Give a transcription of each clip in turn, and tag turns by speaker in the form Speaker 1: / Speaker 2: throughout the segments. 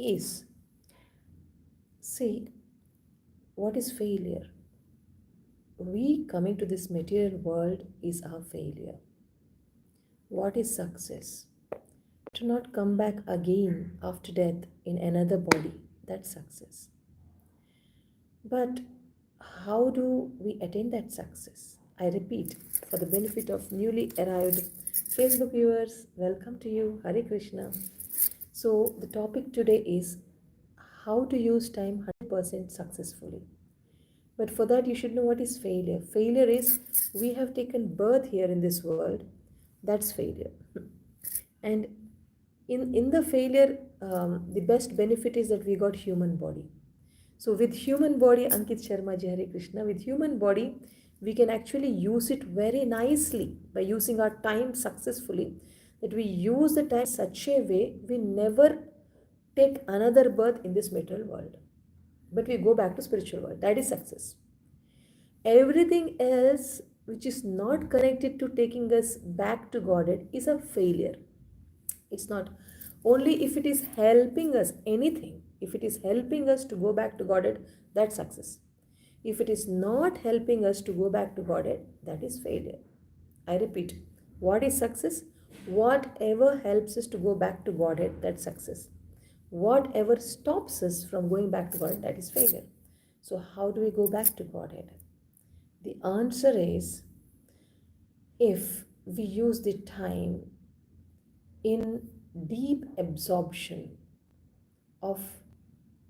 Speaker 1: is, see, what is failure? We coming to this material world is our failure. What is success? To not come back again after death in another body, that's success. But how do we attain that success? I repeat, for the benefit of newly arrived Facebook viewers, welcome to you, Hare Krishna. So, the topic today is how to use time 100% successfully. But for that, you should know what is failure. Failure is we have taken birth here in this world, that's failure. And in the failure, the best benefit is that we got human body. So with human body, Ankit Sharma ji, Hare Krishna, with human body, we can actually use it very nicely by using our time successfully. That we use the time such a way we never take another birth in this material world, but we go back to spiritual world. That is success. Everything else which is not connected to taking us back to Godhead is a failure. It's not. Only if it is helping us, anything, if it is helping us to go back to Godhead, that's success. If it is not helping us to go back to Godhead, that is failure. I repeat, what is success? Whatever helps us to go back to Godhead, that's success. Whatever stops us from going back to Godhead, that is failure. So, how do we go back to Godhead? The answer is if we use the time in deep absorption of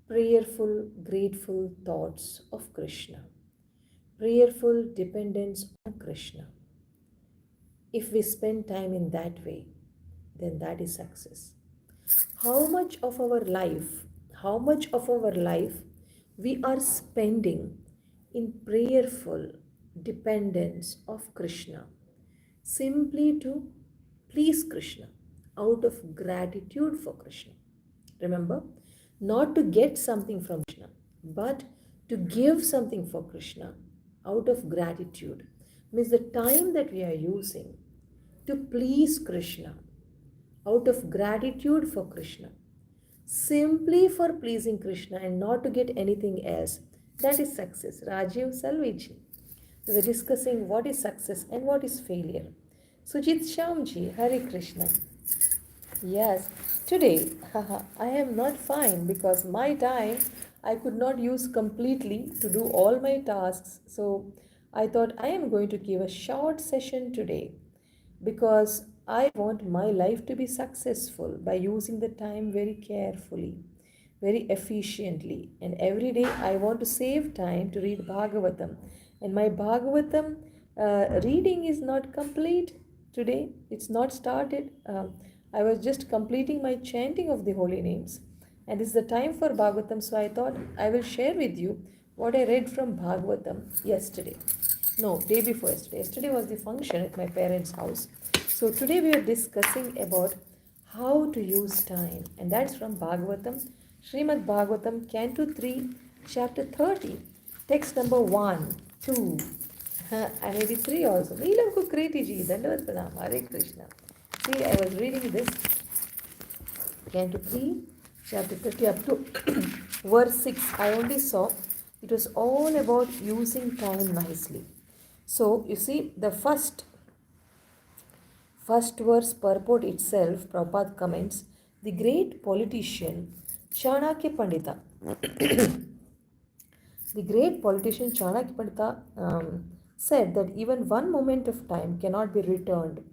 Speaker 1: prayerful, grateful thoughts of Krishna, prayerful dependence on Krishna. If we spend time in that way, then that is success. How much of our life, how much of our life we are spending in prayerful dependence of Krishna, simply to please Krishna, out of gratitude for Krishna. Remember, not to get something from Krishna, but to give something for Krishna out of gratitude. Means the time that we are using to please Krishna out of gratitude for Krishna, simply for pleasing Krishna and not to get anything else, that is success. Rajiv Salviji. We were discussing what is success and what is failure. Sujit Shamji, Hare Krishna. Yes, today I am not fine because my time I could not use completely to do all my tasks. So I thought I am going to give a short session today because I want my life to be successful by using the time very carefully, very efficiently. And every day I want to save time to read Bhagavatam. And my Bhagavatam reading is not complete today, it's not started. I was just completing my chanting of the holy names. And it's the time for Bhagavatam, so I thought I will share with you what I read from Bhagavatam yesterday. No, day before yesterday. Yesterday was the function at my parents' house. So today we are discussing about how to use time, and that's from Bhagavatam, Srimad Bhagavatam, Canto 3, Chapter 30, text number 1, 2, and maybe 3 also. Neelam Kukreti ji, Dandavat Pranam, Hare Krishna. See, I was reading this, Canto 3, Chapter 30 up to verse 6. I only saw it was all about using time nicely. So, you see, the first verse purport itself, Prabhupada comments, the great politician Chanakya Pandita, the great politician Chanakya Pandita said that even one moment of time cannot be returned,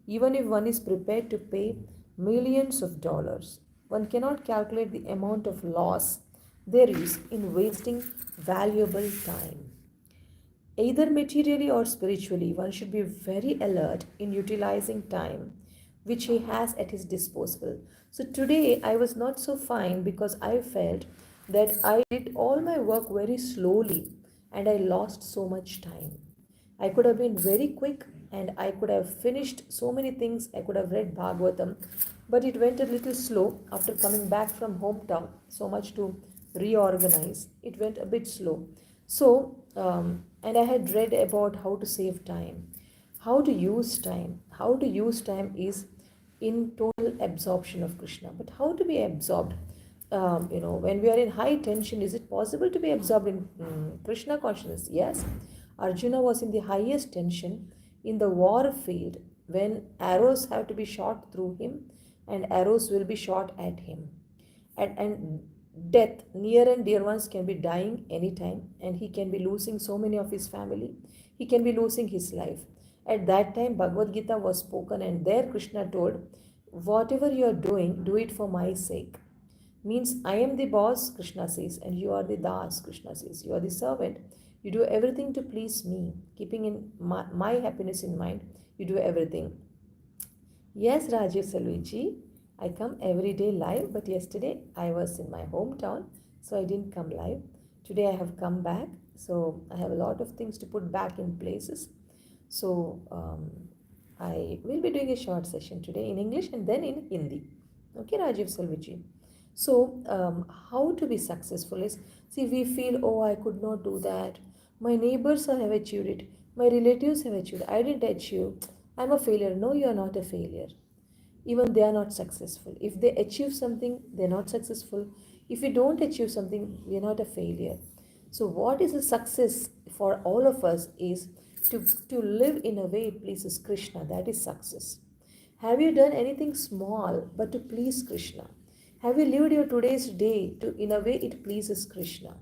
Speaker 1: even if one is prepared to pay millions of dollars. One cannot calculate the amount of loss there is in wasting valuable time. Either materially or spiritually, one should be very alert in utilizing time which he has at his disposal. So today I was not so fine because I felt that I did all my work very slowly and I lost so much time. I could have been very quick and I could have finished so many things. I could have read Bhagavatam, but it went a little slow after coming back from hometown. So much to reorganize. It went a bit slow. So, and I had read about how to save time, how to use time. How to use time is in total absorption of Krishna. But how to be absorbed? when we are in high tension, is it possible to be absorbed in Krishna consciousness? Yes. Arjuna was in the highest tension in the war field when arrows have to be shot through him and arrows will be shot at him. And death, near and dear ones can be dying anytime, and he can be losing so many of his family. He can be losing his life. At that time, Bhagavad Gita was spoken, and there Krishna told, whatever you are doing, do it for my sake. Means I am the boss, Krishna says, and you are the das, Krishna says. You are the servant. You do everything to please me, keeping in my happiness in mind. You do everything. Yes, Rajiv Salviji, I come every day live, but yesterday I was in my hometown, so I didn't come live. Today I have come back, so I have a lot of things to put back in places. So I will be doing a short session today in English and then in Hindi. Okay, Rajiv Salviji. So, how to be successful is, see, we feel, oh, I could not do that. My neighbors have achieved it. My relatives have achieved. I didn't achieve. I'm a failure. No, you are not a failure. Even they are not successful. If they achieve something, they're not successful. If we don't achieve something, we're not a failure. So, what is a success for all of us is to live in a way it pleases Krishna. That is success. Have you done anything small but to please Krishna? Have you lived your today's day to in a way it pleases Krishna?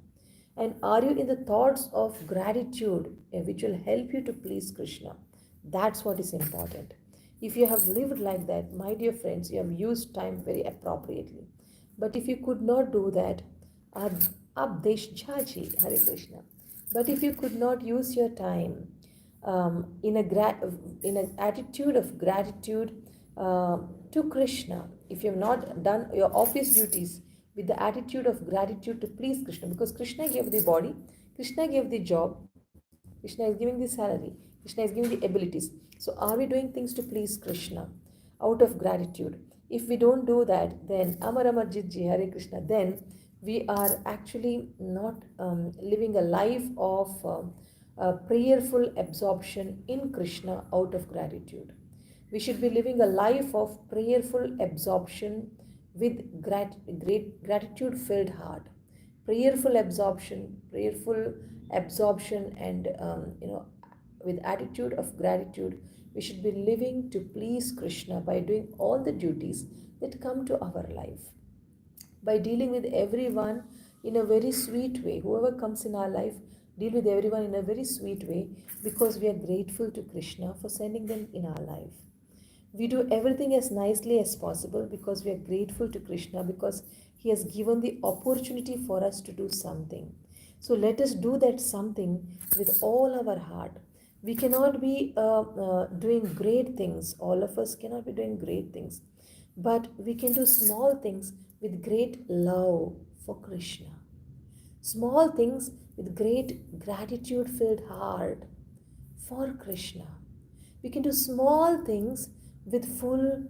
Speaker 1: And are you in the thoughts of gratitude which will help you to please Krishna? That's what is important. If you have lived like that, my dear friends, you have used time very appropriately. But if you could not do that, Abdesh Jhaji, Hare Krishna. But if you could not use your time in an attitude of gratitude to Krishna, if you have not done your office duties with the attitude of gratitude to please Krishna, because Krishna gave the body, Krishna gave the job, Krishna is giving the salary, Krishna is giving the abilities. So, are we doing things to please Krishna out of gratitude? If we don't do that, then Amar Amar Jitji Hare Krishna, then we are actually not living a life of prayerful absorption in Krishna out of gratitude. We should be living a life of prayerful absorption with great gratitude filled heart. Prayerful absorption, and with attitude of gratitude, we should be living to please Krishna by doing all the duties that come to our life, by dealing with everyone in a very sweet way. Whoever comes in our life, deal with everyone in a very sweet way, because we are grateful to Krishna for sending them in our life. We do everything as nicely as possible because we are grateful to Krishna, because He has given the opportunity for us to do something. So let us do that something with all our heart. We cannot be doing great things. All of us cannot be doing great things. But we can do small things with great love for Krishna. Small things with great gratitude filled heart for Krishna. We can do small things with full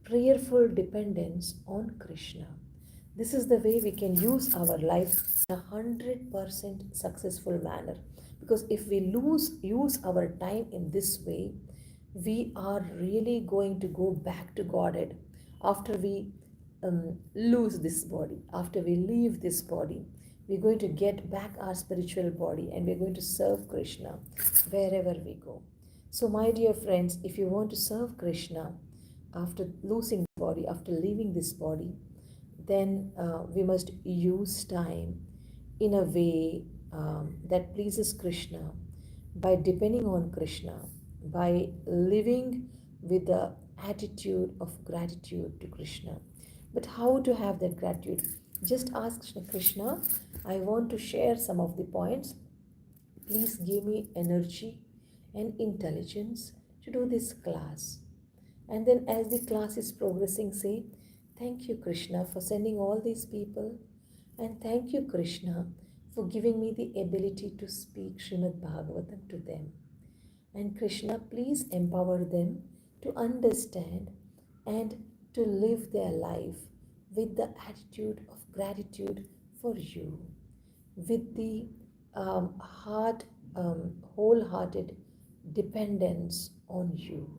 Speaker 1: prayerful dependence on Krishna. This is the way we can use our life in a 100% successful manner. Because if we use our time in this way, we are really going to go back to Godhead after we lose this body, after we leave this body. We're going to get back our spiritual body and we're going to serve Krishna wherever we go. So, my dear friends, if you want to serve Krishna after losing the body, after leaving this body, then we must use time in a way that pleases Krishna, by depending on Krishna, by living with the attitude of gratitude to Krishna. But how to have that gratitude? Just ask Krishna, I want to share some of the points. Please give me energy and intelligence to do this class. And then, as the class is progressing, say, thank you, Krishna, for sending all these people. And thank you, Krishna, for giving me the ability to speak Srimad Bhagavatam to them. And Krishna, please empower them to understand and to live their life with the attitude of gratitude for you, with the wholehearted dependence on you.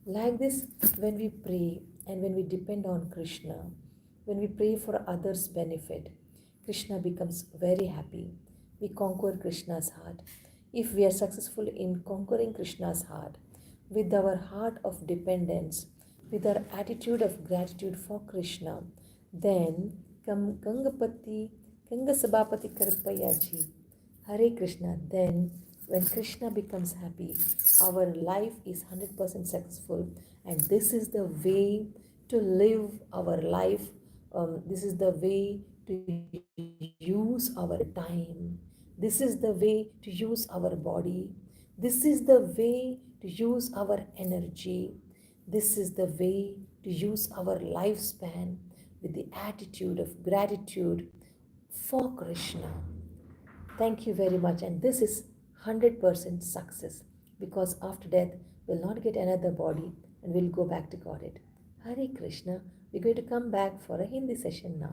Speaker 1: Like this, when we pray and when we depend on Krishna, When we pray for others' benefit, Krishna becomes very happy. We conquer Krishna's heart. If we are successful in conquering Krishna's heart, with our heart of dependence, with our attitude of gratitude for Krishna, then Gangapati, Gangasabapati Karpayaji, Hare Krishna, then when Krishna becomes happy, our life is 100% successful, and this is the way to live our life. This is the way to use our time. This is the way to use our body. This is the way to use our energy. This is the way to use our lifespan with the attitude of gratitude for Krishna. Thank you very much. And this is 100% success, because after death, we'll not get another body and we'll go back to Godhead. Hare Krishna. We're going to come back for a Hindi session now.